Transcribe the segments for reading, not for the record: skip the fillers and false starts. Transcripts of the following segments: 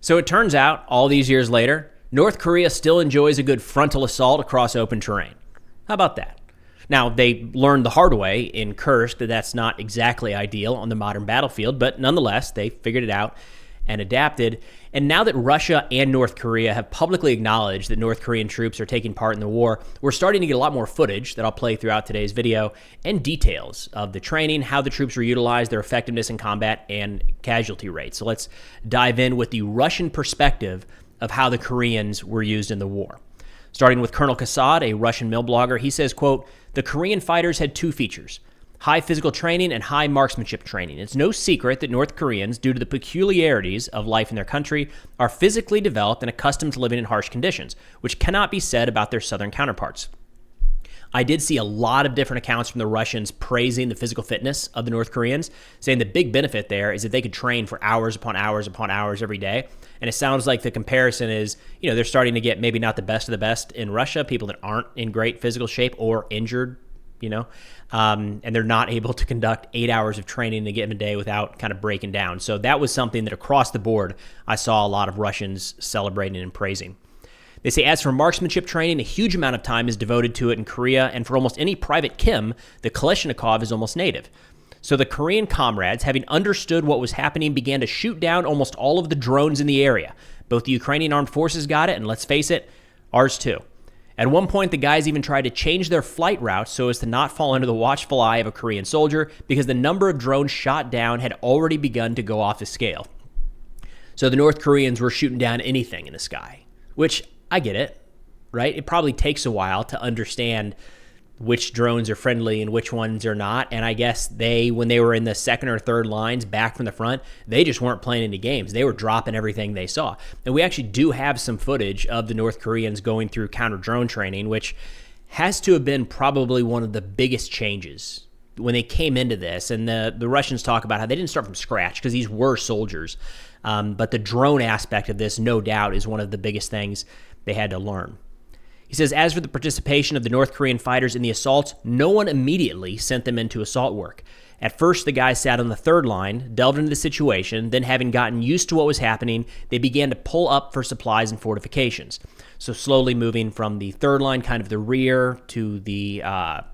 So it turns out, all these years later, North Korea still enjoys a good frontal assault across open terrain. How about that? Now, they learned the hard way in Kursk that that's not exactly ideal on the modern battlefield, but nonetheless, they figured it out and adapted. And now that Russia and North Korea have publicly acknowledged that North Korean troops are taking part in the war, we're starting to get a lot more footage that I'll play throughout today's video and details of the training, how the troops were utilized, their effectiveness in combat, and casualty rates. So let's dive in with the Russian perspective of how the Koreans were used in the war. Starting with Colonel Kassad, a Russian mill blogger, he says, quote, "The Korean fighters had two features: high physical training and high marksmanship training. It's no secret that North Koreans, due to the peculiarities of life in their country, are physically developed and accustomed to living in harsh conditions, which cannot be said about their southern counterparts." I did see a lot of different accounts from the Russians praising the physical fitness of the North Koreans, saying the big benefit there is that they could train for hours upon hours upon hours every day. And it sounds like the comparison is, they're starting to get maybe not the best of the best in Russia, people that aren't in great physical shape or injured, and they're not able to conduct 8 hours of training in a given day without kind of breaking down. So that was something that across the board, I saw a lot of Russians celebrating and praising. They say, as for marksmanship training, a huge amount of time is devoted to it in Korea, and for almost any private Kim, the Kalashnikov is almost native. So the Korean comrades, having understood what was happening, began to shoot down almost all of the drones in the area. Both the Ukrainian armed forces got it, and let's face it, ours too. At one point, the guys even tried to change their flight route so as to not fall under the watchful eye of a Korean soldier, because the number of drones shot down had already begun to go off the scale. So the North Koreans were shooting down anything in the sky, which I get it, right? It probably takes a while to understand which drones are friendly and which ones are not. And I guess when they were in the second or third lines back from the front, they just weren't playing any games. They were dropping everything they saw. And we actually do have some footage of the North Koreans going through counter-drone training, which has to have been probably one of the biggest changes when they came into this. And the Russians talk about how they didn't start from scratch because these were soldiers. But the drone aspect of this, no doubt, is one of the biggest things they had to learn. He says, as for the participation of the North Korean fighters in the assaults, no one immediately sent them into assault work. At first, the guys sat on the third line, delved into the situation, then having gotten used to what was happening, they began to pull up for supplies and fortifications. So slowly moving from the third line, kind of the rear, to the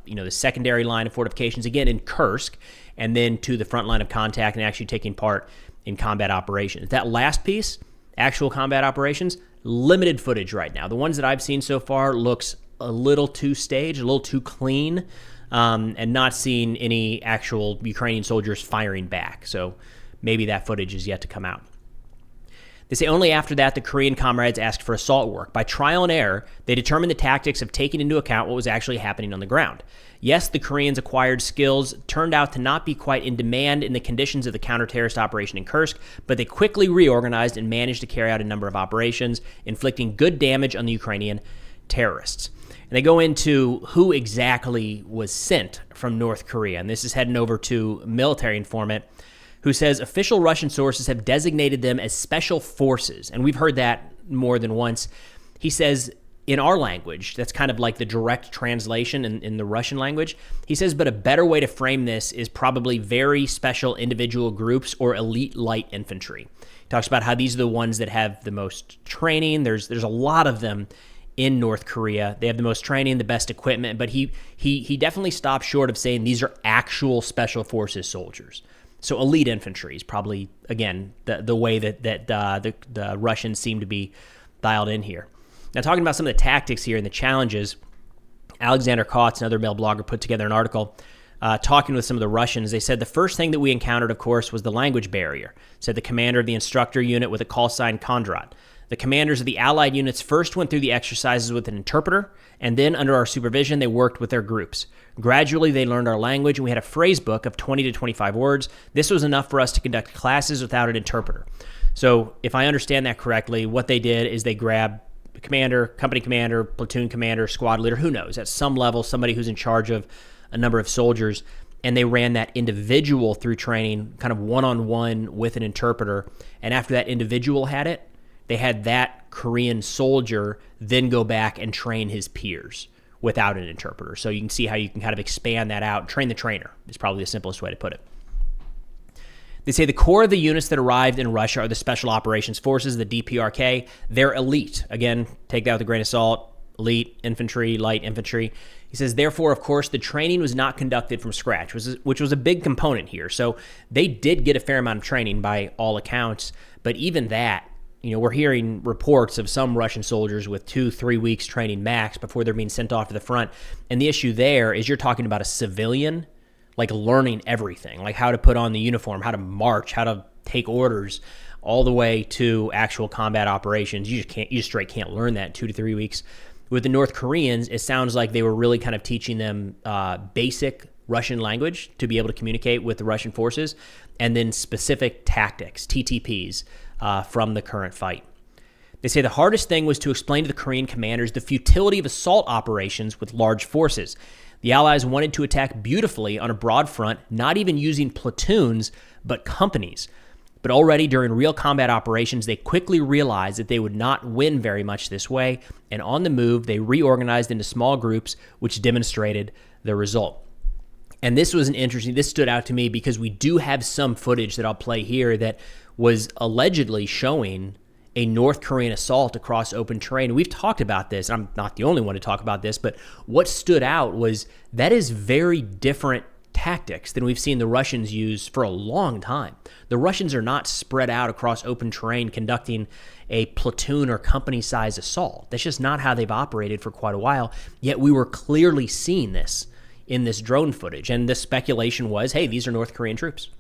the secondary line of fortifications, again in Kursk, and then to the front line of contact and actually taking part in combat operations. That last piece, actual combat operations, limited footage right now. The ones that I've seen so far looks a little too staged, a little too clean, and not seeing any actual Ukrainian soldiers firing back. So maybe that footage is yet to come out. They say only after that the Korean comrades asked for assault work. By trial and error, they determined the tactics of taking into account what was actually happening on the ground. Yes, the Koreans' acquired skills turned out to not be quite in demand in the conditions of the counter-terrorist operation in Kursk, but they quickly reorganized and managed to carry out a number of operations, inflicting good damage on the Ukrainian terrorists. And they go into who exactly was sent from North Korea. And this is heading over to military informant, who says official Russian sources have designated them as special forces. And we've heard that more than once. He says, in our language, that's kind of like the direct translation in the Russian language. He says, but a better way to frame this is probably very special individual groups or elite light infantry. He talks about how these are the ones that have the most training. There's a lot of them in North Korea. They have the most training, the best equipment, but he definitely stopped short of saying these are actual special forces soldiers. So elite infantry is probably, again, the way that the Russians seem to be dialed in here. Now, talking about some of the tactics here and the challenges, Alexander Kotz, another mail blogger, put together an article talking with some of the Russians. They said the first thing that we encountered, of course, was the language barrier, said the commander of the instructor unit with a call sign Kondrat. The commanders of the Allied units first went through the exercises with an interpreter, and then under our supervision, they worked with their groups. Gradually, they learned our language, and we had a phrase book of 20 to 25 words. This was enough for us to conduct classes without an interpreter. So if I understand that correctly, what they did is they grabbed the commander, company commander, platoon commander, squad leader, who knows, at some level, somebody who's in charge of a number of soldiers, and they ran that individual through training kind of one-on-one with an interpreter. And after that individual had it, they had that Korean soldier then go back and train his peers without an interpreter. So you can see how you can kind of expand that out. Train the trainer is probably the simplest way to put it. They say the core of the units that arrived in Russia are the Special Operations Forces, the DPRK. They're elite. Again, take that with a grain of salt. Elite infantry, light infantry. He says, therefore, of course, the training was not conducted from scratch, which was a big component here. So they did get a fair amount of training by all accounts. But even that, we're hearing reports of some Russian soldiers with 2-3 weeks training max before they're being sent off to the front. And the issue there is you're talking about a civilian like learning everything, like how to put on the uniform, how to march, how to take orders, all the way to actual combat operations. You just straight can't learn that in 2 to 3 weeks. With the North Koreans, it sounds like they were really kind of teaching them basic Russian language to be able to communicate with the Russian forces, and then specific tactics, TTPs, from the current fight. They say the hardest thing was to explain to the Korean commanders the futility of assault operations with large forces. The Allies wanted to attack beautifully on a broad front, not even using platoons, but companies. But already during real combat operations, they quickly realized that they would not win very much this way, and on the move, they reorganized into small groups, which demonstrated the result. And this stood out to me because we do have some footage that I'll play here that was allegedly showing a North Korean assault across open terrain. We've talked about this. I'm not the only one to talk about this, but what stood out was that is very different tactics than we've seen the Russians use for a long time. The Russians are not spread out across open terrain conducting a platoon or company-size assault. That's just not how they've operated for quite a while, yet we were clearly seeing this in this drone footage. And the speculation was, hey, these are North Korean troops.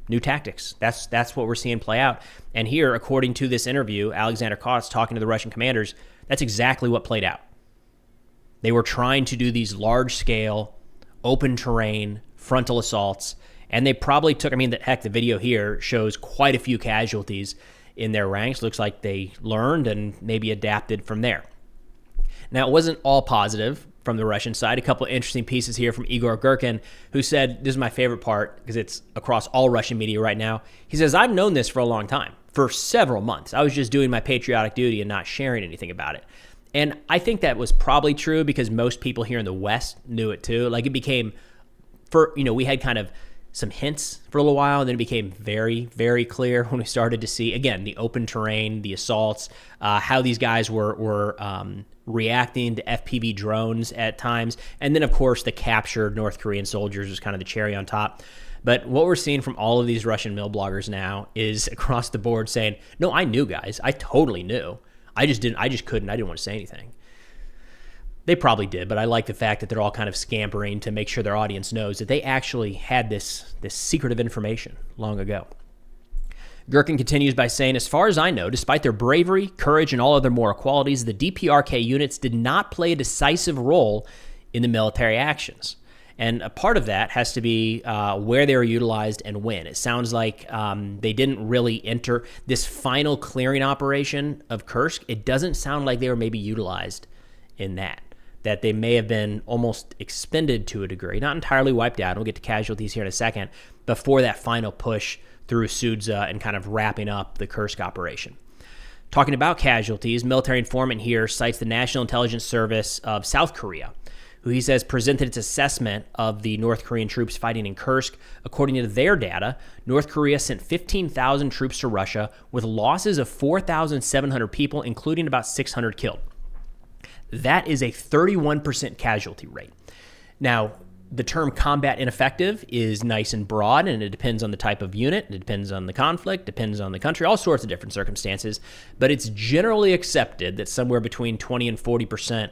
New tactics. That's what we're seeing play out. And here, according to this interview, Alexander Kotz talking to the Russian commanders, that's exactly what played out. They were trying to do these large-scale, open terrain, frontal assaults, and they probably took, the video here shows quite a few casualties in their ranks. Looks like they learned and maybe adapted from there. Now, it wasn't all positive from the Russian side. A couple of interesting pieces here from Igor Gherkin, who said, this is my favorite part because it's across all Russian media right now. He says, I've known this for a long time, for several months. I was just doing my patriotic duty and not sharing anything about it. And I think that was probably true because most people here in the West knew it too. Like it became, we had kind of some hints for a little while, and then it became very, very clear when we started to see, again, the open terrain, the assaults, how these guys were reacting to FPV drones at times. And then, of course, the captured North Korean soldiers was kind of the cherry on top. But what we're seeing from all of these Russian mill bloggers now is across the board saying, no, I knew, guys. I totally knew. I just couldn't. I didn't want to say anything. They probably did, but I like the fact that they're all kind of scampering to make sure their audience knows that they actually had this secretive information long ago. Gherkin continues by saying, as far as I know, despite their bravery, courage, and all other moral qualities, the DPRK units did not play a decisive role in the military actions. And a part of that has to be where they were utilized and when. It sounds like they didn't really enter this final clearing operation of Kursk. It doesn't sound like they were maybe utilized in that they may have been almost expended to a degree, not entirely wiped out. We'll get to casualties here in a second, before that final push through Sudza and kind of wrapping up the Kursk operation. Talking about casualties, military informant here cites the National Intelligence Service of South Korea, who he says presented its assessment of the North Korean troops fighting in Kursk. According to their data, North Korea sent 15,000 troops to Russia with losses of 4,700 people, including about 600 killed. That is a 31% casualty rate. Now, the term combat ineffective is nice and broad, and it depends on the type of unit, it depends on the conflict, depends on the country, all sorts of different circumstances, but it's generally accepted that somewhere between 20 and 40%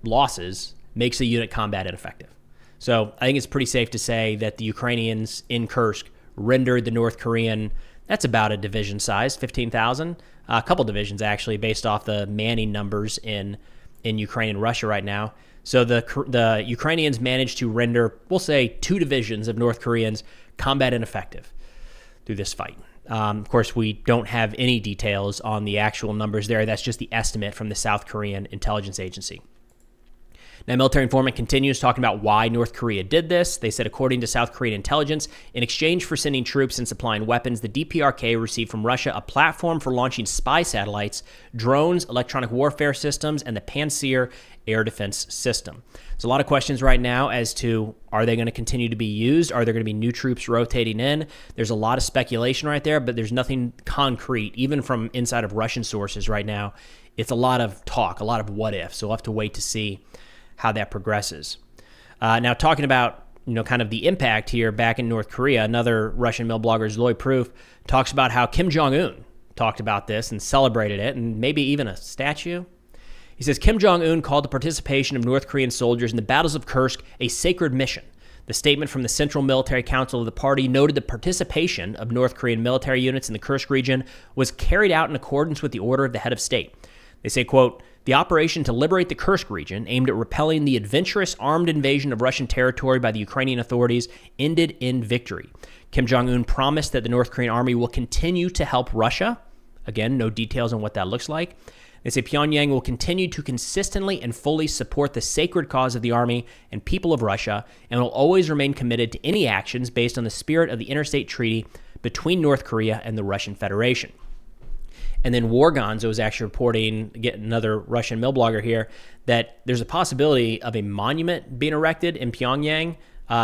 losses makes a unit combat ineffective. So I think it's pretty safe to say that the Ukrainians in Kursk rendered the North Korean, that's about a division size, 15,000, a couple divisions actually, based off the manning numbers in Ukraine and Russia right now. So the Ukrainians managed to render, we'll say, 2 divisions of North Koreans combat ineffective through this fight. Of course, we don't have any details on the actual numbers there. That's just the estimate from the South Korean intelligence agency. Now, military informant continues talking about why North Korea did this. They said, according to South Korean intelligence, in exchange for sending troops and supplying weapons, the DPRK received from Russia a platform for launching spy satellites, drones, electronic warfare systems, and the Pantsir air defense system. There's a lot of questions right now as to, are they going to continue to be used? Are there going to be new troops rotating in? There's a lot of speculation right there, but there's nothing concrete, even from inside of Russian sources right now. It's a lot of talk, a lot of what if. So we'll have to wait to see how that progresses. Now, talking about, kind of the impact here back in North Korea, another Russian mill blogger, Zloy Proof, talks about how Kim Jong-un talked about this and celebrated it, and maybe even a statue. He says, Kim Jong-un called the participation of North Korean soldiers in the battles of Kursk a sacred mission. The statement from the Central Military Council of the party noted the participation of North Korean military units in the Kursk region was carried out in accordance with the order of the head of state. They say, quote, the operation to liberate the Kursk region, aimed at repelling the adventurous armed invasion of Russian territory by the Ukrainian authorities, ended in victory. Kim Jong-un promised that the North Korean army will continue to help Russia. Again, no details on what that looks like. They say Pyongyang will continue to consistently and fully support the sacred cause of the army and people of Russia, and will always remain committed to any actions based on the spirit of the interstate treaty between North Korea and the Russian Federation. And then War Gonzo is actually reporting, get another Russian mill blogger here, that there's a possibility of a monument being erected in Pyongyang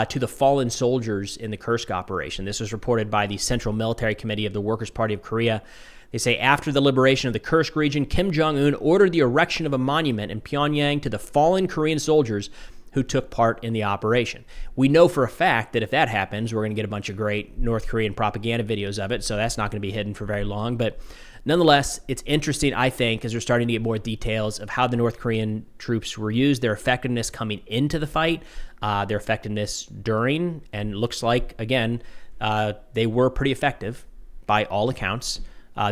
to the fallen soldiers in the Kursk operation. This was reported by the Central Military Committee of the Workers' Party of Korea. They say after the liberation of the Kursk region, Kim Jong-un ordered the erection of a monument in Pyongyang to the fallen Korean soldiers who took part in the operation. We know for a fact that if that happens, we're going to get a bunch of great North Korean propaganda videos of it, so that's not going to be hidden for very long. But nonetheless, it's interesting, I think, as we're starting to get more details of how the North Korean troops were used, their effectiveness coming into the fight, their effectiveness during, and looks like, again, they were pretty effective by all accounts.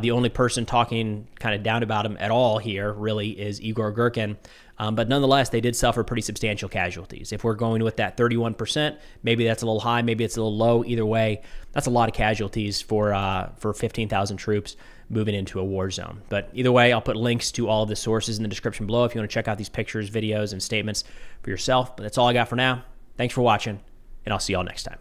The only person talking kind of down about him at all here really is Igor Girkin. But nonetheless, they did suffer pretty substantial casualties. If we're going with that 31%, maybe that's a little high, maybe it's a little low. Either way, that's a lot of casualties for 15,000 troops moving into a war zone. But either way, I'll put links to all of the sources in the description below if you want to check out these pictures, videos, and statements for yourself. But that's all I got for now. Thanks for watching, and I'll see y'all next time.